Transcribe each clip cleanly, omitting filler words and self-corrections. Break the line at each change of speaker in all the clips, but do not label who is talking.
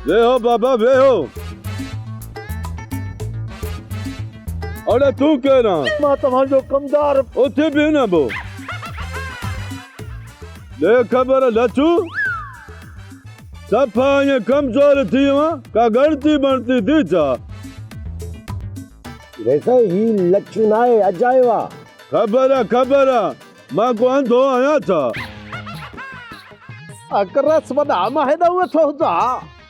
वेहो बाबा वेहो। अरे तू कह रहा
मां तव्हांजो कमदार
उथे भी न बो ले खबर लचू सफ़ा ये कमजोर थी हुआ का गणती बनती थी छा
वैसे ही लच्छू नाए अजायवा
खबर है मां को अंधो आया था
अकरस वदा मां हेदा हुए थो जा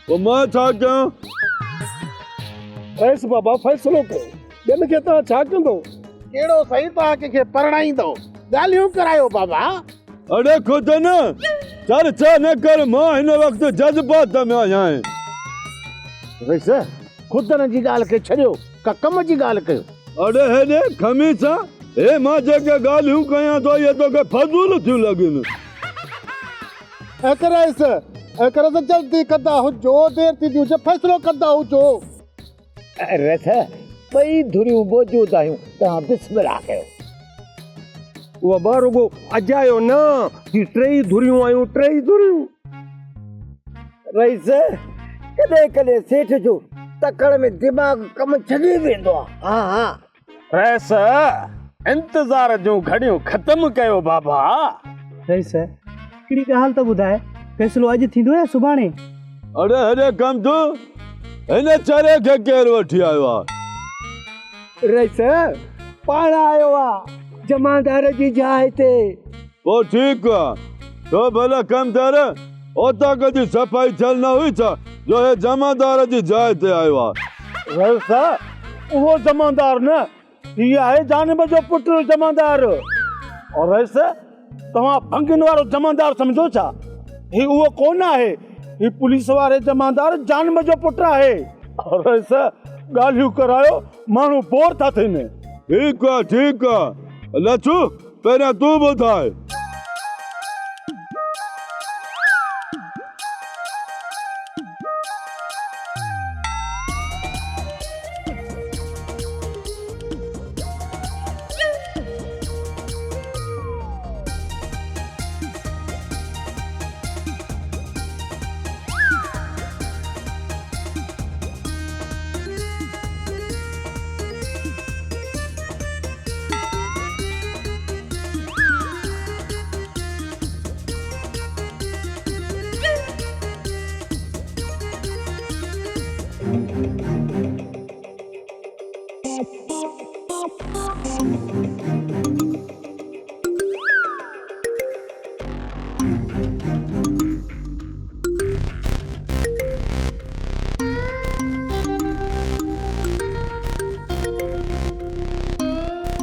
वो मां छा कयां
ऐस बाबा फैसलो कयो ॿियनि खे तव्हां छा कंदो कहिड़ो सही तव्हां कंहिंखे परणाईंदो ॻाल्हियूं करायो बाबा
अरे खुद न चर्चा न कर मां हिन वक्त जज्बात में आया आहियां
वैसे खुदनि जी ॻाल्हि खे छॾियो का कम जी ॻाल्हि कयो
अरे हेॾे खमीसा हे मां जेके ॻाल्हियूं कयां थो इहे तोखे फज़ूल थियूं लॻनि
अकरस जल्दी कंदा हुजो देर थी हुजे फैसलो कंदा हुजो रथ ॿई धुरियूं मौजूद आहियूं तव्हां बिस्मिल्लाह कयो उहा ॿ रुगो अजायो न ही टई धुरियूं आहियूं टई धुरियूं रईस कॾहिं कॾहिं सेठ जो तकड़ में दिमाग़ कम छॾे वेंदो आहे हा
रईस इंतज़ार जूं घड़ियूं ख़त्म कयो बाबा
रईस हिकिड़ी ॻाल्हि त ॿुधाए फ़ैसिलो अॼु थींदो या सुभाणे
अरे हेॾे कम तूं हिन चरे खे केरु वठी आयो आहे
रईस पाण आयो आहे जमादार जी जाइ ते
पोइ ठीकु आहे तो भला कम कर ओता कदी सफ़ाई थियल न हुई छा जो हे जमादार जी जाइ ते आयो आहे
रईस उहो जमादार न हीअ आहे जानब जो पुटु जमादार और रईस तव्हां भंगिन वारो जमादार सम्झो छा ही उहो कोन आहे ही पुलिस वारे जमादार जानब जो पुटु आहे और रईस ॻाल्हियूं करायो माण्हू बोर था थियनि
ठीक है लचू पहिरियां तूं ॿुधाए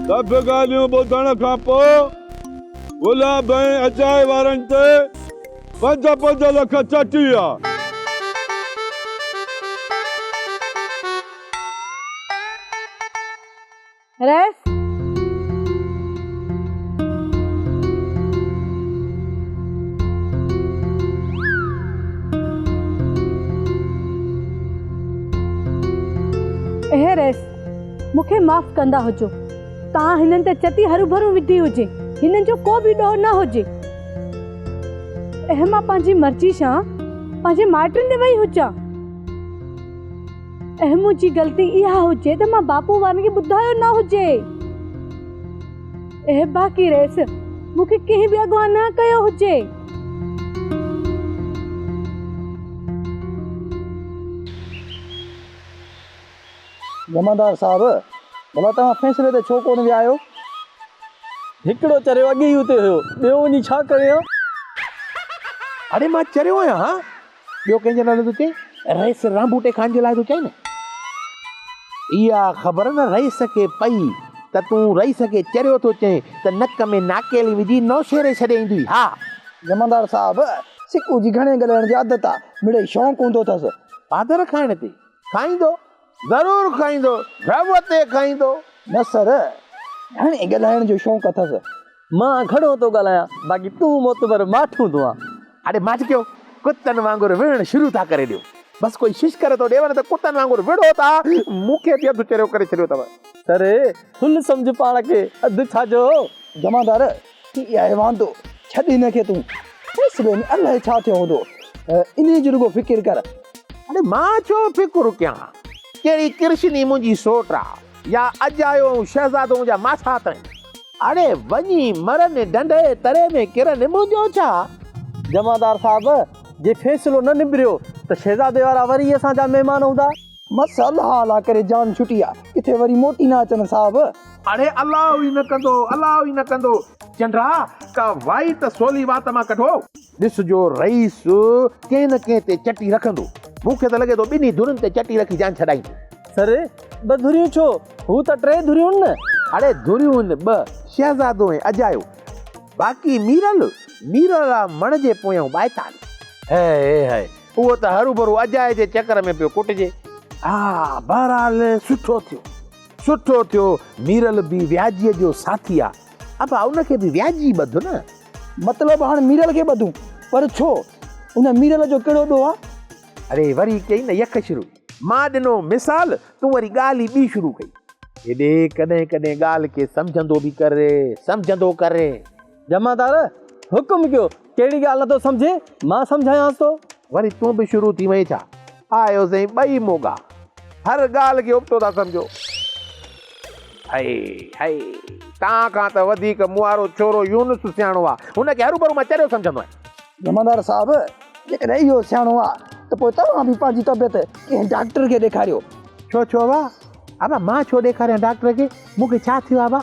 सब ॻाल्हियूं ॿुधण खां पोइ गुलाब ऐं अजाए वारनि ते 5 लख चटी आहे
रईस रईस मूंखे माफ़ कंदा हुजो तव्हां हिननि ते चटी हरू भरू विधी हुजे हिननि जो को बि ॾोह न हुजे मां पंहिंजी मर्ज़ी सां पंहिंजे माइटनि ॾे वई हुजां मुंहिंजी ग़लती इहा हुजे त मां बापू वारनि खे ॿुधायो न हुजे बाक़ी रईस मूंखे कंहिं बि अॻुवां न कयो हुजे
जमादार साहब भला तव्हां फ़ैसिले ते छो कोन विया आहियो हिकिड़ो चरियो अॻे ई हुते हुयो ॿियो वञी छा करियो
अरे मां चरियो आहियां ॿियो कंहिंजे नाले थो चई रईस रामबूटे खान जे लाइ थो चई न इहा ख़बर न रईस खे पई त तूं रईस खे चरियो थो चए त नक में नाकेली विझी नौशेरे छॾे ईंदी हा
जमादार साहब सिकू जी घणे ॻाल्हाइण जी आदत आहे मिड़ई शौक़ु हूंदो अथसि
पादर खाइण ते खाईंदो ज़रूरु खाईंदो रब ते खाईंदो
न सर घणे ॻाल्हाइण जो शौक़ु अथसि मां घणो थो ॻाल्हायां बाक़ी तूं मोतबर माठूं थो आहे
अरे मां कयो कुतनि वांगुरु विढ़णु शुरू था करे ॾियो बसि कोई शिश करे थो ॾियव न त कुतनि वांगुरु विढ़ो था मूंखे बि अधु चरियो करे छॾियो अथव
सर फुल सम्झ पाण खे अधु छाजो जमादार इहा आहे वांदो छॾ हिन खे तूं फैसिले में अलाए छा थियो हूंदो इन जी रुगो फ़िकिर कर
अरे मां छो फिकुर कयां कहिड़ी कृष्णी मुंहिंजी सोट आहे या अॼु आयो शहज़ादो जा माथा ताईं अरे वञी मरनि डंडे तरे में किरनि मुंहिंजो छा।
जमादार साहब जे फ़ैसिलो न निबिरियो त शहज़ादे वारा वरी असांजा महिमान हूंदा। मसाला हाला करे जान छुटी आहे किथे वरी मोटी न अचनि साहब।
अरे अलाह ई न कंदो अलाह ई न कंदो चंद्रा का वाई त सोली वात मां कढो। ॾिसजो रईस कंहिं न कंहिं ते चटी रखंदो मूंखे त लॻे थो ॿिन्ही धुरियुनि ते चटी रखी जान छॾाईंदो।
सर ॿ धुरियूं छो हू त 3 धुरियूं न।
अरे धुरियूं ॿ शहज़ादो ऐं अजायो बाक़ी मीरल मण जे पोयां ॿाएताल है उहो त हरू भरू अजाए जे चकर में पियो कुटिजे। हा बहरहाल सुठो थियो मीरल बि व्याजीअ जो साथी आहे अब उनखे बि व्याजी ॿधो न।
मतलब हाणे मीरल खे ॿधूं पर छो उन मीरल जो कहिड़ो ॾोह आहे।
अरे वरी कई न यक शुरू मां ॾिनो मिसाल तूं वरी ॻाल्हि ई ॿी शुरू कई। हेॾे कॾहिं कॾहिं ॻाल्हि खे सम्झंदो करे।
जमादार हुकुम कयो कहिड़ी ॻाल्हि नथो सम्झे मां सम्झायांसि थो।
वरी तूं बि शुरू थी वई छा आयो सही ॿई मोगा हर ॻाल्हि खे उबतो था सम्झो। हाय तव्हां खां त वधीक मुआरो छोरो यूनुस सियाणो आहे हुनखे हरू भरू मां चरियो सम्झंदो आहियां।
जमादार साहब जेकॾहिं इहो सियाणो आहे त पोइ तव्हां बि पंहिंजी तबियत कंहिं डॉक्टर खे ॾेखारियो।
छो वाह अब मां छो ॾेखारियां डॉक्टर खे मूंखे छा थियो आहे।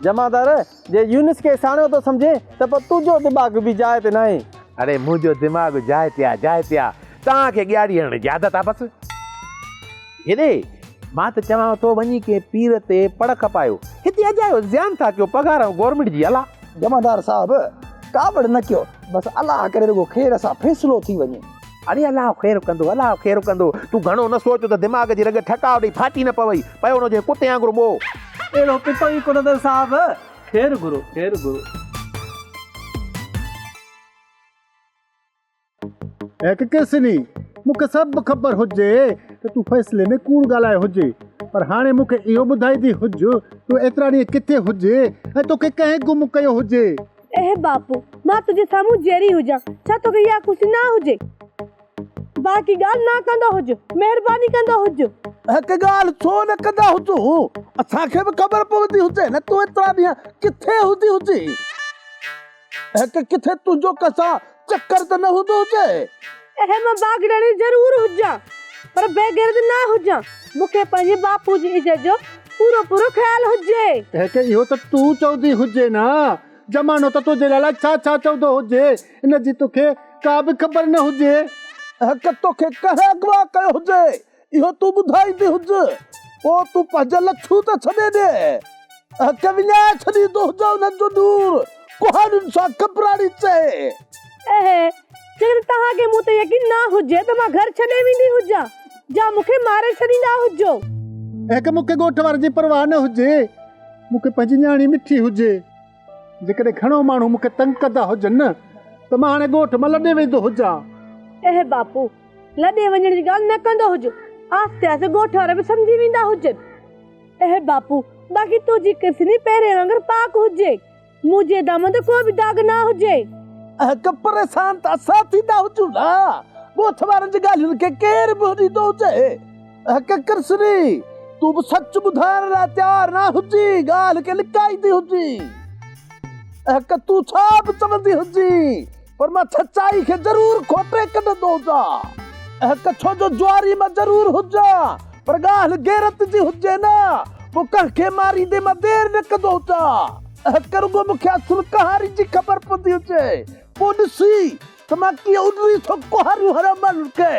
जमादार जे यूनुस खे साणियो थो सम्झे त पोइ तुंहिंजो दिमाग़ बि जाइ ते न आहे।
अरे मुंहिंजो दिमाग़ जाइ ते आहे तव्हांखे ॻाड़ी हणण जी आदत आहे बसि। हेॾे मां त चवां थो वञी के पीर ते पड़क पायो हिते अजायो ज़्यान था कयो पघार गवर्नमेंट जी अला।
जमादार साहब कावड़ न कयो बसि अलाह करे रुगो खेर सां फ़ैसिलो थी वञे।
अरे अलाह ख़ैर कंदो तूं घणो न सोच त दिमाग़ जी रग ठका ॾेई फाटी न पवई पियो न हुजे कुते वांगुरु बो।
अहिड़ो पितो ई कोन अथव साहब खेर घुरो।
एक कृष्णी मूंखे सभु ख़बर हुजे त तूं फ़ैसिले में कूड़ ॻाल्हाए हुजे पर हाणे मूंखे इहो ॿुधाईंदी हुज तूं एतिरा ॾींहं किथे हुजे ऐं तोखे कंहिं गुम कयो हुजे।
ए बापू मां तुंहिंजे साम्हूं जहिड़ी हुजां छा तोखे इहा ख़ुशी न हुजे। बाक़ी ॻाल्हि न कंदो हुज महिरबानी कंदो हुज।
हिकु ॻाल्हि छो न कंदा हुजूं असांखे बि ख़बर पवंदी हुजे न तूं एतिरा ॾींहं किथे हूंदी हुजे। हिकु किथे तुंहिंजो कसां चक्कर त न हूंदो हुजे।
मां बागड़ाणी ज़रूर हुजां पर बेगैरत न हुजां। मूंखे पंहिंजे बापू जी इज़त जो पूरो ख्याल हुजे।
इहो त तूं चवंदी हुजे न ज़मानो त तुंहिंजे लाइ छा चवंदो हुजे इन जी तोखे का बि ख़बर न हुजे। तोखे कंहिं अगवा कयो हुजे इहो तूं ॿुधाईंदी हुजे पोइ तूं पंहिंजा लछू त छॾे ॾे विञाए छॾींदो हुजे उन्हनि जो दूर कुहाड़ियुनि सां घबराड़ी चए।
जेकर तव्हांखे मूं ते यकीन न हुजे त मां घर छॾे वेंदी हुजां जा मूंखे मारे छॾींदा हुजो।
मूंखे ॻोठ वारे जी परवाह न हुजे मूंखे पंहिंजी न्याणी मिठी हुजे जेकॾहिं घणो माण्हू मूंखे तंग कंदा हुजनि त मां हाणे ॻोठ मां लॾे वेंदो हुजां।
बापू लॾे वञण जी ॻाल्हि न कंदो हुज आस्ते आस्ते ॻोठ वारा बि सम्झी वेंदा हुजनि। बापू बाक़ी तुंहिंजी कृष्णी पहिरें वांगुरु पाक हुजे मुंहिंजे दम ते कोई बि दाग न हुजे।
परेशान त असां थींदा हुजूं न ॻोठ वारनि जी ॻाल्हियुनि खे केरु बि ॾींदो हुजे। कृष्णी तूं बि सच ॿुधाइण लाइ तयार न हुजी ॻाल्हि खे लिकाईंदी हुजी। तूं छा बि चवंदी हुजी पर मां सचाई खे ज़रूर खोटे कढंदो हुजां। छो जो जुआरी मां ज़रूर हुजां पर ॻाल्हि गैरत जी हुजे न पोइ कंहिंखे मारींदे मां देरि न कंदो हुजां। रुगो मूंखे असुल कहाणी जी ख़बर पवंदी हुजे पोइ ॾिसी त मां कीअं उॾरी थो कुहारियूं हरमनि खे।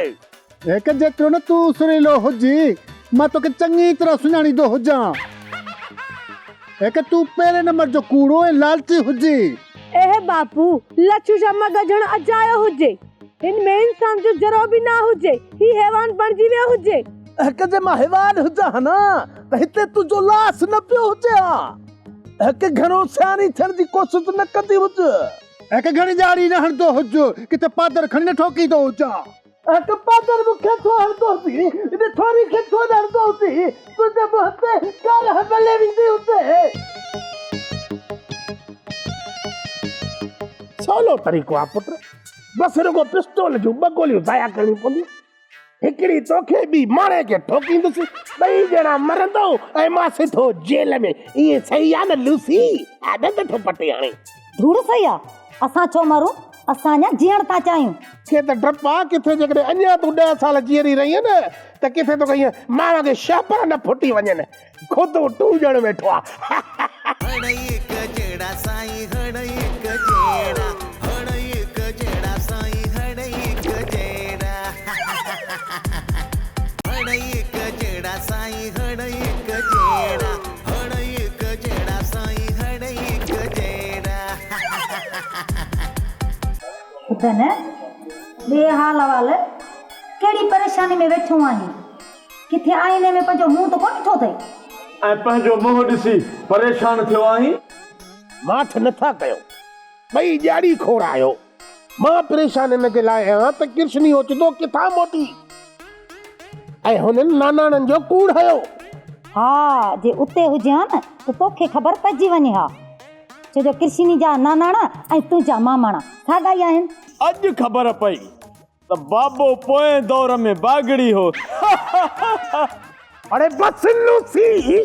जेतिरो न तूं सुरीलो हुजी मां तोखे चङी तरह सुञाणींदो हुजां। तूं पहिरें नंबर जो कूड़ो ऐं लालची हुजी।
बापू लच्छू छा मगजण अजायो हुजे हिन में इंसान जो जरो बि न हुजे ही हैवान बणजी वियो हुजे।
जे मां हैवान हुजां न त हिते तुंहिंजो लाश न पियो हुजे। घणो सियाणी थियण जी कोशिश न कंदी हुज। घणी ॼाड़ी न हणंदो हुज किथे पादर खणी न ठोकींदो हुजां। पादर मूंखे छो हणंदो हुजी थोरी खे छो हणंदो हुजी तुंहिंजे मुंहं ते काल हबले वेंदी हुजे। सवलो तरीक़ो आहे पुट बसि रुगो पिस्तौल जूं ॿ गोलियूं ज़ाया करणियूं पवंदियूं
हिकिड़ी तोखे बि माणे खे ठोकींदुसि, ॿई ॼणा मरंदो ऐं मां सिधो जेल में। इहे सही आहे न लूसी? आदत थो पटे हाणे।
धूड़ सही आहे, असां छो मरूं, असां अञा जीअण था चाहियूं।
खे त डपु आहे, किथे जेकॾहिं अञा तूं 10 साल जीअरी रही न त किथे तो कहीं मां खे शापर न फुटी वञनि। खुद टूजण वेठो आहे।
ॿुधन ॿिए हाल वाल कहिड़ी परेशानी में वेठो आहीं? किथे आईने में पंहिंजो मुंहुं त कोन ॾिठो अथई
ऐं पंहिंजो मुंहुं ॾिसी परेशान थियो आहीं?
माठ नथा कयो, ॿई ॼाड़ी खोड़ायो। मां परेशान हिन जे लाइ आहियां त कृष्णी ओचितो किथां मोटी ऐं हुननि नानाणनि जो कूड़ हयो।
हा, जे उते हुजे हा न त तोखे ख़बर पइजी वञे हा, छो जो कृष्णी जा नानाणा ऐं तुंहिंजा मामाणा साॻा ई आहिनि।
अॼु ख़बर पई त बाबो पोएं दौर में बागड़ी हो।
अरे बस लूसी,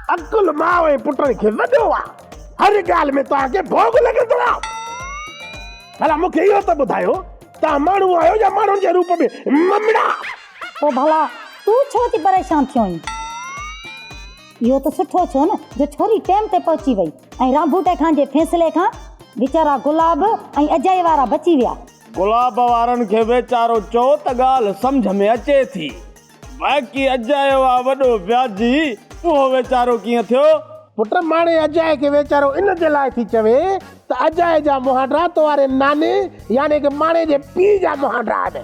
अकुल मां ऐं पुटनि खे वॾो आहे, हर ॻाल्हि में तव्हांखे भोग लॻंदो आहे। भला मूंखे इहो त ॿुधायो, तव्हां माण्हू आहियो या माण्हुनि जे रूप में ममड़ा?
पोइ भला तूं छो थी परेशान थियो आहीं? इहो त सुठो छो न जो छोरी टाइम ते पहुची वई ऐं रांबूटे खां जे फैसले खां वीचारा गुलाब ऐं अजय वारा बची विया।
गुलाब वारनि खे वीचारो चओ त ॻाल्हि सम्झ में अचे थी, बाक़ी अजय वारो वॾो व्याजी उहो वीचारो कीअं थियो?
पुट माणे अजय खे वीचारो इन जे लाइ थी चवे त अजय जा मुहांडा तोवारे नाने यानी कि माणे जे पीउ जा मुहांडा आहिनि।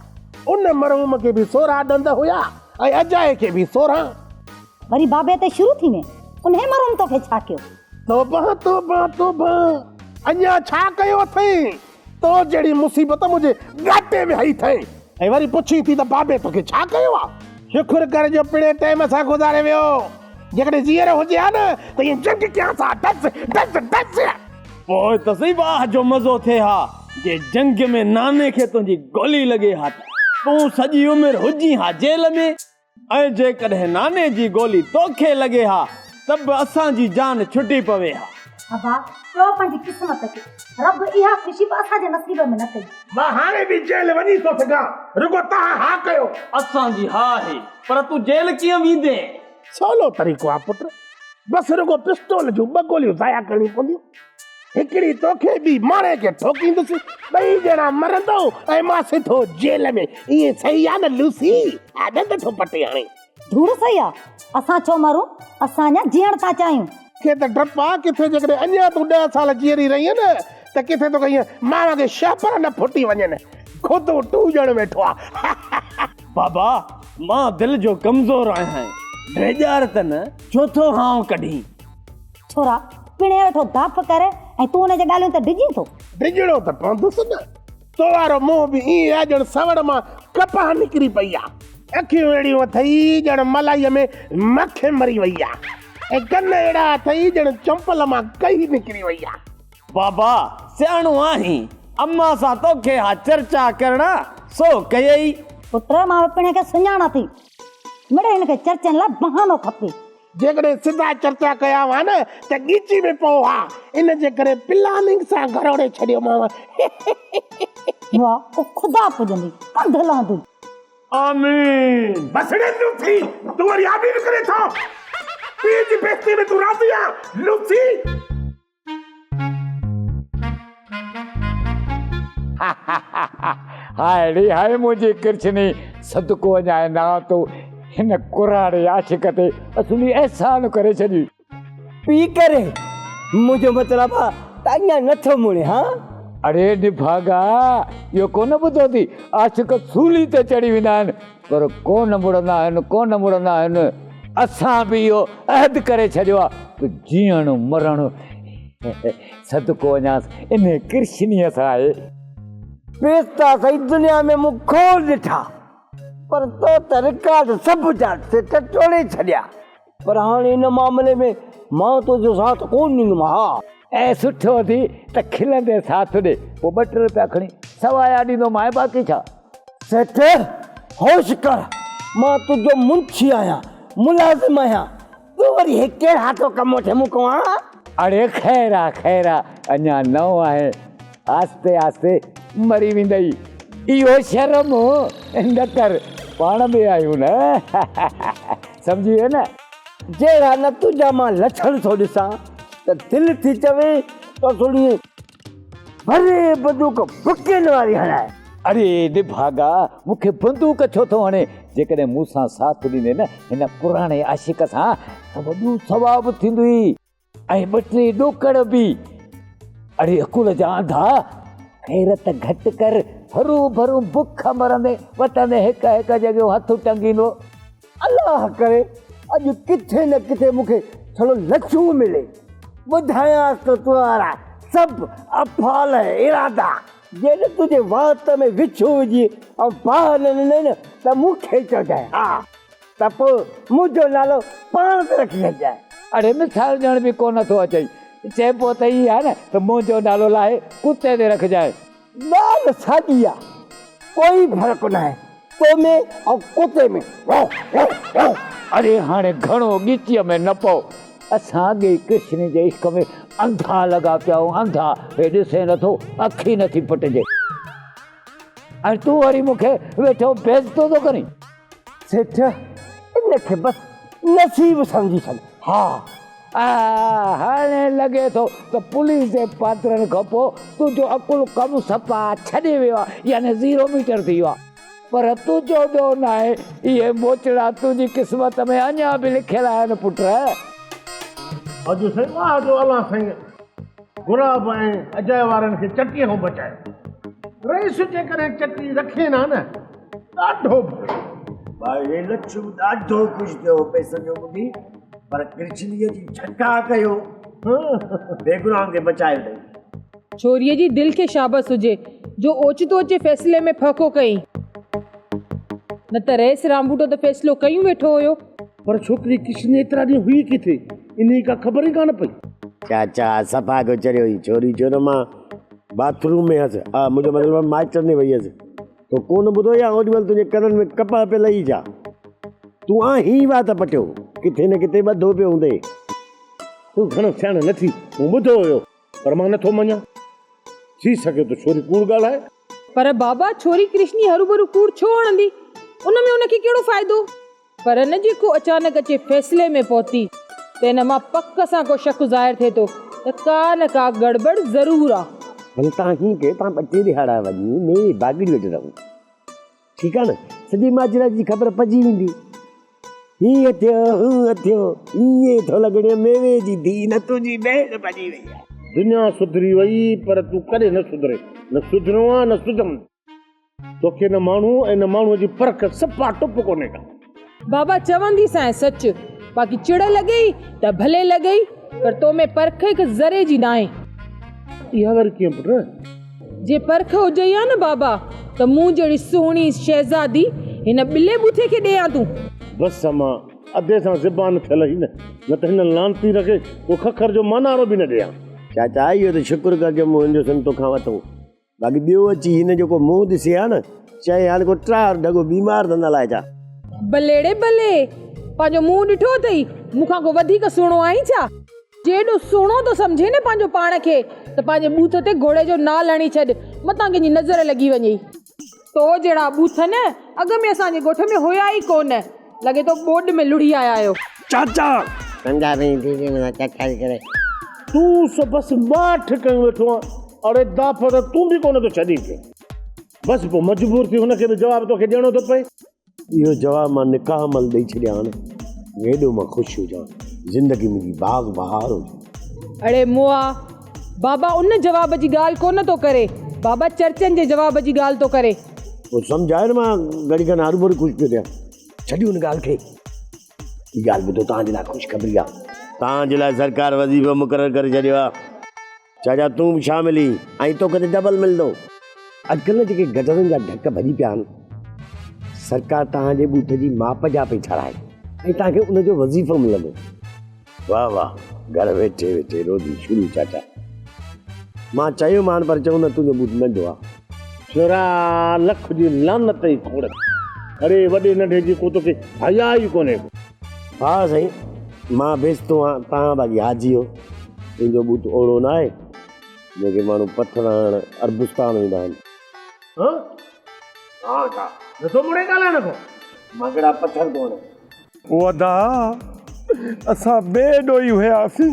उन मरहूम खे बि 16 ॾंद हुया ऐं अजय खे बि 16।
वरी बाबे ते शुरू थी में उन्हे मरूम तोखे छा कयो?
तोबा तोबा तोबा, अञा छा कयो अथई? तो जहिड़ी मुसीबत मुंहिंजे गाटे में हई अथई ऐं वरी पुछी थी त बाबे तोखे छा कयो आहे? शुक्र कर जो पिणे टाइम सां गुज़ारे वियो। जेकॾहिं जीअर हुजे हा न त ईअं जंग कयां सां डस डस डस।
पोइ त सही वाह जो मज़ो थिए हा जे जंग में नाने खे तुंहिंजी गोली लॻे हा, तूं सॼी उमिरि हुजी हा जेल में, ऐं जेकॾहिं नाने जी गोली तोखे लॻे हा त बि असांजी जान छुटी पवे हा।
अबा तो पंहिंजी क़िस्मत खे रब इहा ख़ुशी बि असांजे नसीब में न कई।
मां हाणे बि जेल वञी थो सघां, रुगो तव्हां हा कयो।
असांजी हा आहे, पर तूं जेल कीअं वेंदे?
सवलो तरीक़ो आहे पुट, बसि रुगो पिस्तौल जूं 2 गोलियूं ज़ाया करणी पवंदियूं। हिकिड़ी तोखे बि माणे खे ठोकींदुसि, ॿई ॼणा मरंदो ऐं मां सिधो जेल में। इहे सही आहे न लूसी? आदत थो पटे हाणे।
धूड़ सही आहे, असां छो मरूं, असां अञा जीअण था चाहियूं।
खे त डपु आहे, किथे जेकॾहिं अञा तूं 10 साल जीअरी रही न त किथे तो कहीं मां खे शापर न फुटी वञनि। खुद टूजण वेठो आहे।
बाबा मां दिल जो कमज़ोर आहियां, बेजार त न चोथो हां कढी।
छोरा पिणे वेठो दाप करे ऐं तूं हुन जे ॻाल्हियूं त डिॼी थो।
डिॼणो त पवंदुसि न, तो वारो मुंहुं बि ईअं आहे ॼण सवड़ मां कपाह निकिरी पई आहे। अखियूं अहिड़ियूं अथई ॼण मलाईअ में मखे मरी वई आहे ऐं कन अहिड़ा अथई ॼण चंपल मां कई निकिरी वई आहे।
बाबा सियाणो आहीं, अम्मा सां तोखे हा चर्चा करणा सो कयई।
पुट मां पिणे खे सुञाणा थी, मिड़े हिन खे चर्चनि लाइ बहानो खपे।
जेकॾहिं सिधा चर्चा कया हुआ न त ॻीची में पओ हा, इन जे करे प्लानिंग सां घरोड़े छॾियोमांव।
वाह ओ खुदा पुजंदी कंध लहंदी।
आमीन।
बस रे लूसी, तू वरी आमीन करे थो। पीर जी बेइज्जती में तू राज़ी आ लूसी?
हाय रे हाय मुझे कृष्णी सदको अञाए ना तो हिन कुराड़े आशिक ते असली एहसान करे छॾी।
पी करे मुंहिंजो मतिलबु आहे त अञा नथो मुड़े। हा
अरे निभागा इहो कोन ॿुधो थी, आशिक सूली ते चढ़ी वेंदा आहिनि पर कोन मुड़ंदा आहिनि, कोन मुड़ंदा आहिनि। असां बि इहो अहद करे छॾियो आहे त जीअण मरण सदको अञा इन कृष्णीअ सां आहे।
पेस्ता सही दुनिया में मूं खोल ॾिठा, पर तो त रिकॉर्ड सभु जा टोड़े छॾिया। पर हाणे इन मामले में मां तुंहिंजो साथ कोन ॾींदुमि। हा
ऐं सुठो थी त खिलंदे साथ ॾे, पोइ 2 रुपया खणी सवाया ॾींदो मां, बाक़ी छा।
सेठ होश कर, मां तुझो मुंशी आहियां, मुलाज़िम आहियां, तूं वरी हे कहिड़ा तो कम वठे मूं खां?
अरे खैरा खैरा अञा नओं आहे, आस्ते आस्ते मरी वेंदई। इहो शर्म न कर, पाण में आहियूं न। सम्झी वियो न?
जहिड़ा न तुंहिंजा मां लछण थो ॾिसां त दिलि थी चवे त थोरी भरे बंदूक बुकियुनि वारी हणाए।
अरे निभागा, मूंखे बंदूक छो थो हणे? जेकॾहिं मूंसां साथ ॾिने न हिन पुराणे आशिक सां त वॾो सवाबु थींदुई ऐं 2-3 ॾोकड़ बि। अरे अकुल जा आंधा, ख़ैरत घटि कर, हरू भरू बुख मरंदे वटंदे हिक हिक जॻहियूं हथु टंगींदो।
अलाह करे अॼु किथे न किथे मूंखे थोरो लछू मिले, ॿुधायांसि त तुंहिंजा सभु अफ़ाल इरादा जॾहिं तुंहिंजे वात में विछो विझी ऐं बाहि न ॾिनई न त मूंखे चइजांइ, हा त पोइ मुंहिंजो नालो पाण ते रखी छॾिजांइ।
अरे मिसाल ॾियण बि कोन थो अचई, चइबो त ई आहे न त मुंहिंजो नालो लाहे कुते ते रखजांइ।
ॻाल्हि साॻी आहे, कोई फ़र्क़ु न आहे तो में ऐं कुते में।
अरे हाणे घणो ॻीचीअ में न पओ, असां अॻे कृष्ण जे इश्क में अंधा लॻा पिया आहियूं, अंधा। हे ॾिसे नथो, अखी नथी पटिजे, ऐं तूं वरी मूंखे वेठो बेइज़तो थो करीं।
सेठ इनखे बसि नसीब सम्झी छॾ।
हा, हाणे लॻे थो त पुलिस जे पात्रनि खां पोइ तुंहिंजो अकुल कमु सफ़ा छॾे वियो आहे, यानी 0 मीटर थी वियो आहे। पर तुंहिंजो ॿियो न आहे, इहे मोचड़ा तुंहिंजी क़िस्मत में अञा बि लिखियल आहिनि पुट।
अॼु साईं वाह जो अलाह साईं गुलाब ऐं अजय वारनि खे चटीअ खां बचायो। रईस जेकॾहिं चटी रखे न ॾाढो
भाई हे लच्छू ॾाढो ख़ुशि थियो पैसनि जो ॿुधी, पर कृष्णीअ जी छका कयो, बेगुनाहनि खे बचायो अथई।
छोरीअ जी दिलि खे शाबस हुजे जो ओचितो अचे फ़ैसिले में फ़र्क़ो कई, न त रेस रामबूटो त फ़ैसिलो कयूं वेठो हुयो।
पर छोकिरी कृष्ण एतिरा ॾींहं हुई किथे, इन का ख़बर ई कान पई।
चाचा सफ़ा को चरियो ई छोरी चयो न मां बाथरूम में हुअसि, हा मुंहिंजो मतिलबु मास्टर ने वई हुअसि, तो कोन ॿुधो या ओॾीमहिल तुंहिंजे कननि में कपह पियो लही जा, तूं ही वात पटियो, किथे न किथे ॿधो पियो हूंदे।
तूं घणो सियाण नथी, मूं ॿुधो हुयो पर मां नथो मञा। थी सघे तो छोरी कूड़ ॻाल्हाए।
पर बाबा छोरी कृष्णी हरू भरू कूड़ छो हणंदी, उनमें उनखे कहिड़ो फ़ाइदो? पर न जेको अचानक अचे फ़ैसिले में पहुती त हिन मां पक सां को शक ज़ाहिर थिए थो त का न का गड़बड़ ज़रूर आहे।
भले तव्हां हीअं कयो, तव्हां 2-3 ॾिहाड़ा वञी मेरी बागड़ी वटि रहो, ठीकु आहे न? सॼी माजरा जी ख़बर पइजी वेंदी। हीअं थियो हूअं थियो, ईअं थो लॻणे मेवे जी धी न तुंहिंजी भेण बणी वई आहे।
दुनिया सुधरी वई पर तूं कॾहिं न सुधरे, न सुधरो आहे न सुधरम। तोखे न माण्हू ऐं न माण्हूअ जी परख सफ़ा टुप कोन्हे का।
बाबा चवंदी सां सच, बाक़ी चिड़ लॻई त भले लॻई, पर तो में परख हिकु ज़रे जी न आहे।
इहा वरी कीअं पुटु?
जे परख हुजे हा न बाबा त मूं जहिड़ी सुहिणी शहज़ादी हिन ॿिले बूथे खे ॾियां तूं।
बसि मां अधे सां ज़बान थियल ई न त हिन लानती रखे को खखर जो मानारो बि न ॾियां।
चाचा इहो त शुक्र कर जो मूं हिन जो तोखां वरितो, बाक़ी ॿियो अची हिन जेको मुंहुं ॾिसे आहे न, चए हाणे को ट्रार ढगो बीमार त न लाइ छा।
भलेड़े भले, पंहिंजो मुंहुं ॾिठो अथई, मूंखां को वधीक सुहिणो आई छा? जेॾो सुहिणो तो सम्झे न पंहिंजो पाण खे त पंहिंजे बूथ ते घोड़े जो नाल हणी छॾ, मतां कंहिंजी नज़र लॻी वञे। तो जहिड़ा बूथ न अॻ में असांजे ॻोठ में हुया ई कोन, लॻे तो बोड में लुड़ी आया आहियो।
चाचा पंजाबी दीदी में चकाई करे
तूं सो बसि माठ कयूं वेठो आहे, अरे दाफ़ त तूं बि कोन थो छॾी पियो। बसि पोइ मजबूर थी हुनखे बि जवाबु तोखे ॾियणो थो पए।
इहो जवाबु मां निकाह महिल ॾेई छॾिया हाणे, हेॾो मां ख़ुशि हुजां, ज़िंदगी मुंहिंजी बाग़ बहार हुजे।
अड़े मुआ, बाबा उन जवाब जी ॻाल्हि कोन थो करे, बाबा चर्चनि जे जवाब जी ॻाल्हि थो करे।
पोइ सम्झाए न, मां घड़ी खां हरू भरू ख़ुशि पियो थियां। छॾी हुन ॻाल्हि खे, हीअ ॻाल्हि ॿुधो तव्हांजे लाइ ख़ुशख़बरी आहे, तव्हांजे लाइ सरकार वज़ीफ़ो मुक़ररु करे छॾियो आहे। चाचा तूं बि शामिल ई, ऐं तोखे त डबल मिलंदो। अॼुकल्ह जेके गजरनि जा ढक भॼी पिया आहिनि, सरकार तव्हांजे बूथ जी माप जा पई ठाराए ऐं तव्हांखे उनजो वज़ीफ़ो मिलंदो। वाह वाह, घर वेठे वेठे रोज़ी शुरू चाचा। मां चयोमांनि पर चऊं न तुंहिंजो बूथ नंढो आहे।
छोरा लख जी लानत ई खोड़,
अरे वॾे नंढे जी को तोखे हया ई कोन्हे। हा साईं, मां बेस्तो आहियां, तव्हां बाक़ी हाजी हो। तुंहिंजो बूत ओड़ो न आहे जेके माण्हू पत्थर हणण अरबुस्तान वेंदा आहिनि। मगड़ा पत्थर कोन
वदा असां बेडो ई हुयासीं।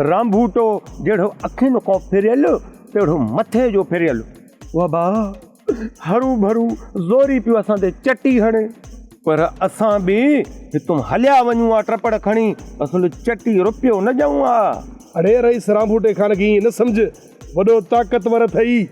रामबूटो जहिड़ो अखियुनि खां फिरियल तहिड़ो मथे जो फिरियल। वबा हरू भरू ज़ोरी पियो असां ते चटी हणे, पर असां बि हितां हलिया वञूं आ ट्रपड़ खणी, असुल चटी रुपयो न ॾियूं आ।
अरे रईस रामबूटे खान खे ईअं न सम्झ, वॾो ताक़तवर अथई।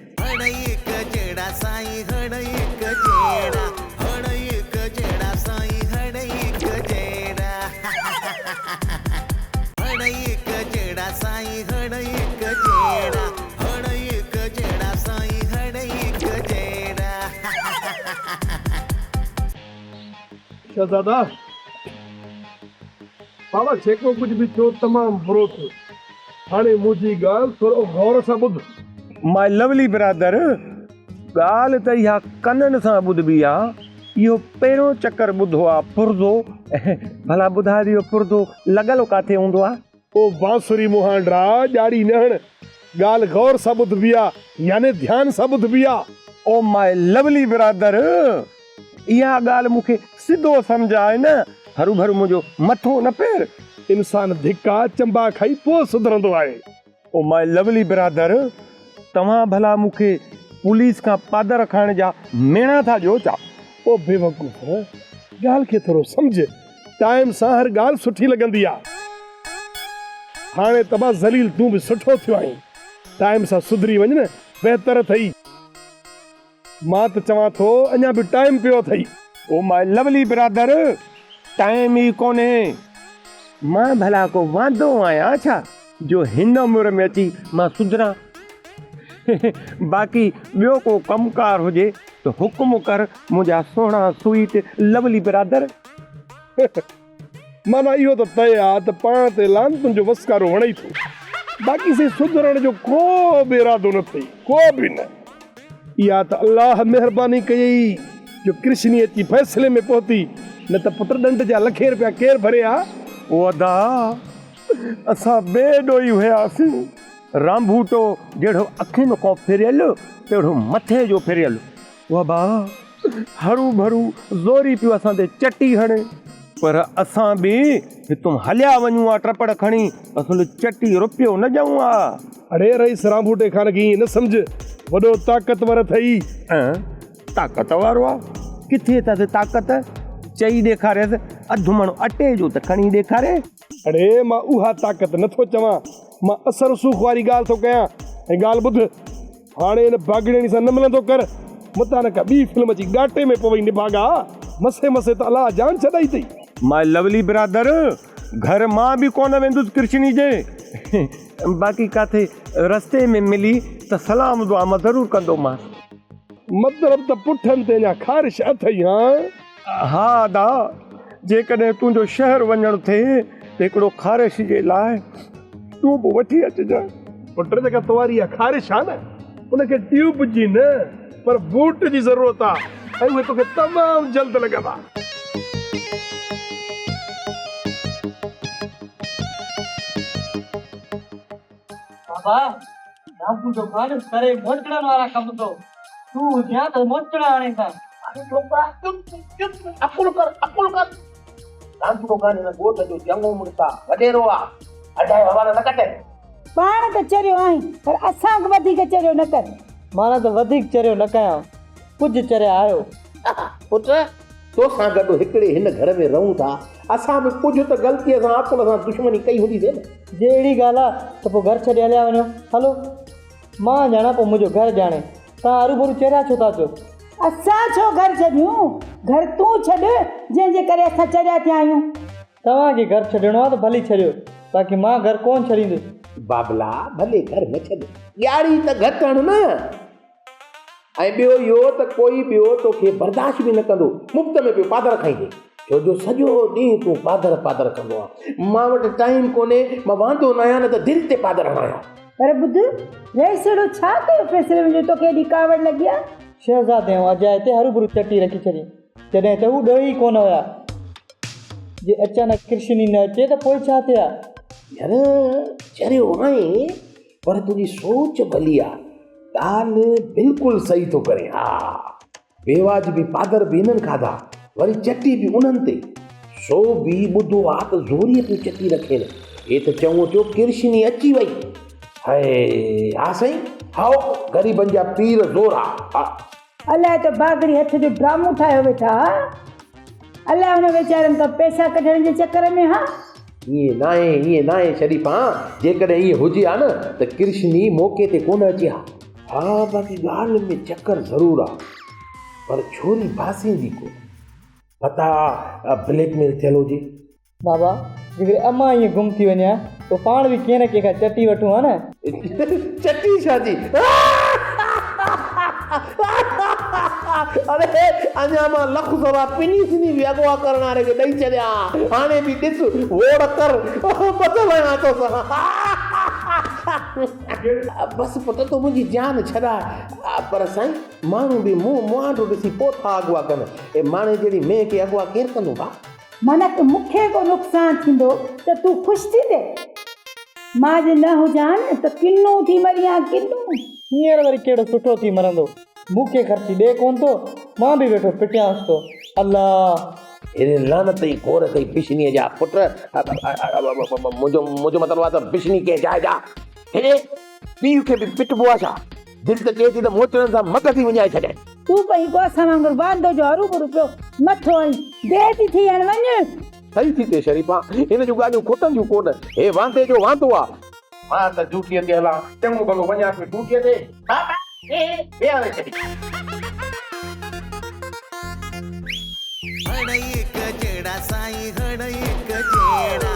शहज़ादा, बाबा जेको कुझु बि थियो तमामु बुरो थियो। हाणे मुंहिंजी ॻाल्हि थोरो गौर सां ॿुध।
माय लवली ब्रदर, ॻाल्हि त इहा कननि सां ॿुधबी आहे। इहो पहिरियों चकर ॿुधो आहे फुर्दो। भला ॿुधाए ॾियो फुर्दो लॻल किथे हूंदो आहे?
ओ बांसुरी मुहांडरा ॼाड़ी न हण, ॻाल्हि गौर सां ॿुधबी आहे, यानी ध्यान सां ॿुधबी आहे।
ओ माय लवली ब्रदर, इहा ॻाल्हि मूंखे सिधो सम्झ आहे न, हरू भरू मुंहिंजो मथो न पेर।
इंसान धिका चंबा खाई पोइ सुधरंदो आहे।
ओ माय लवली ब्रदर, तव्हां भला मूंखे पुलिस खां पादर खाइण जा मेणा था ॾियो छा?
ओ बेवकूफ़, ॻाल्हि खे थोरो सम्झ। टाइम सां हर ॻाल्हि सुठी लॻंदी आहे। हाणे तबा ज़लील तूं बि सुठो थियो आहीं, टाइम सां सुधरी वञ न, बहितर अथई। मां त चवां थो अञा बि टाइम पियो अथई।
Oh my lovely brother, time ई कोन्हे। मां भला को वांदो आहियां छा जो हिन उमिरि में अची मां सुधरां? बाक़ी ॿियो को कमकार हुजे त हुकुम कर मुंहिंजा सोना स्वीट लवली ब्रदर।
माना इहो त तय आहे त पाण ते लान तुंहिंजो वसकारो वणे थो। बाक़ी से सुधरण जो को बि इरादो न अथई, को बि न। इहा त अलाह महिरबानी कई जो कृष्णी अची फ़ैसिले में पहुती, न त पुट ॾंड जा लखे रुपया केरु भरे आ।
वदा असां बेडो ई हुयासीं। रामबूटो जहिड़ो अखियुनि खां फिरियल तहिड़ो मथे जो फिरियल। वबा हरू भरू ज़ोरी पियो असां ते चटी हणे, पर असां बि हितां हलिया वञूं आ ट्रपड़ खणी, असुल चटी रुपयो न ॾियूं आ।
अरे रईस रामबूटे खान खे ईअं न सम्झ, वॾो ताक़तवर अथई।
ताक़त वारो आहे? किथे अथसि ताक़त? चई ॾेखारेसि, अधु मण अटे जो त खणी ॾेखारे।
अरे मां उहा ताक़त नथो चवां, मां असर सूख वारी ॻाल्हि थो कयां। ऐं ॻाल्हि ॿुध, हाणे हिन भागड़ेणी सां न मिलंदो कर, मतां न का ॿी फिल्म जी घाटे में पवई निभागा। मसे मसे त अलाह जान छॾाई अथई।
माय लवली ब्रदर, घर मां बि कोन वेंदुसि कृष्णी जे। बाक़ी काथे रस्ते में मिली त सलाम दुआ मां ज़रूरु कंदोमांसि।
मतिलब त पुठनि ते अञा ख़ारिश अथई?
हा दा, जेकॾहिं तुंहिंजो शहर वञणु थिए त हिकिड़ो ख़ारिश जे लाइ तूं बि वठी अचिजांइ।
पुट जेका तवारी आहे ख़ारिश आहे न, उनखे ट्यूब जी न पर बूट जी ज़रूरत आहे, ऐं उहे तोखे तमामु जल्द लॻंदा।
बाबा रामू जो कान करे मोचड़न वाला कम तो तू ज्यादा तो मोचड़ा आने का। अरे छोकरा चुप अकुल कर। रामू को कान न गोट जो जंगो मुड़ता वडेरो आ, अडाय हवाला न कटे।
पाण त चरियो आहीं, पर असां के वधीक चरियो न कर।
माना तो वधिक चरियो न कया, कुछ चरिया आयो।
पुट तो सां गॾु हिकिड़े हिन घर में रहूं था, असां बि कुझु त ग़लतीअ सां अकुल सां दुश्मनी कई हूंदी थिए न।
जे अहिड़ी ॻाल्हि आहे त पोइ घर छॾे हलिया वञो। हलो, मां ॼाणा पोइ मुंहिंजो घर ॼाणे, तव्हां हरू भरू चरिया छो था चओ?
असां छो घर छॾियूं? घर तूं छॾ, जंहिंजे करे असां चरिया थिया आहियूं।
तव्हांखे घर छॾिणो आहे त भली छॾियो, बाक़ी मां घर कोन छॾींदुसि।
बाबला भले घर न छॾ, ॻाढ़ी त घटि हण न। ऐं ॿियो इहो त कोई ॿियो तोखे बर्दाश्त बि न कंदो, मुफ़्त में पियो पादर खाईंदे, छो जो सॼो ॾींहुं तूं पादर कंदो आहे। मां वटि टाइम कोन्हे, मां वांदो न आहियां, न त दिलि ते पादर हणायां।
पर ॿुध, रईसड़ो छा कयो फैसले में जो तोखे एॾी कावड़ लॻी आहे?
शहज़ादे ऐं अजाए ते हरू भरू चटी रखी छॾी।
जॾहिं त हू ॾोही कोन हुया जे अचानक कृष्णी न अचे त पोइ छा थिया?
यार चरियो आहे पर तुंहिंजी सोच भली आहे, ॻाल्हि बिल्कुलु सही थो करे। हा बेवाजिबी पादर बि इन्हनि खाधा, वरी चटी बि उन्हनि ते, सो बि ॿुधो आहे त ज़ोरीअ पियो चटी रखेनि। हे त चऊं थियो कृष्णी अची वई। हाय हा साईं, हाओ ग़रीबनि जा पीर ज़ोरा। हा
अलाए त बागड़ी हथ जो ड्रामो ठाहियो वेठा, अलाए हुन वीचारनि खां पैसा कढण जे चकर में। हा
ईअं न आहे शरीफ़ा, जेकॾहिं ईअं हुजे हा न त कृष्णी मौक़े ते कोन अचे हा। हा बाक़ी ॻाल्हि में चकर ज़रूरु आहे, पर छोरी बासींदी कोन। पता ब्लैकमेल थियल हुजे।
बाबा जेकॾहिं अम्मा ईअं गुम थी वञे त पाण बि कंहिं न कंहिं खां चटी वठूं हा न।
चटी छाजी? अरे अञा मां लख सवा पिनी सिनी बि अॻुवा करण वारे खे ॾेई छॾिया, हाणे बि ॾिस वोड़ कर बदल आहियां तो बसि पुट तूं मुंहिंजी जान छॾा। पर साईं माण्हू बि मुंहुं मुहांडो ॾिसी पोइ था अॻुवा कनि। ए माणे जहिड़ी मेह खे अॻुवा केरु कंदो भाउ?
माना कि मूंखे को नुक़सान थींदो त तूं ख़ुशि थींदे? मां जे न हुजां न त किन्नू थी मरियां, किन्नू।
हींअर वरी कहिड़ो सुठो थी मरंदो, मूंखे ख़र्ची ॾे कोन थो, मां बि वेठो पिटियांसि थो। अल्लाह
हेॾे लानत ई खोर कई बिशनीअ जा पुट। मुंहिंजो मतिलबु आहे त बिशनी कंहिं जाइ जा। हेॾे पीउ खे बि पिटबो आहे छा? दिलि त चए थी त मोचड़नि सां मत थी वञाए छॾे।
तूं पंहिंजी कोसा वांगुरु बांधो जो हरूभरू पियो मथो हणी देर थी थी हाणे वञ।
सही थी थिए शरीफ़ा, हिन जूं ॻाल्हियूं खुटंदियूं कोन। हे वांदे जो वांदो आहे। मां त ड्यूटीअ ते हलां, चङो भलो वञा पियो ड्यूटीअ ते।
हड़ एक जेड़ा साईं हड़ एक जेड़ा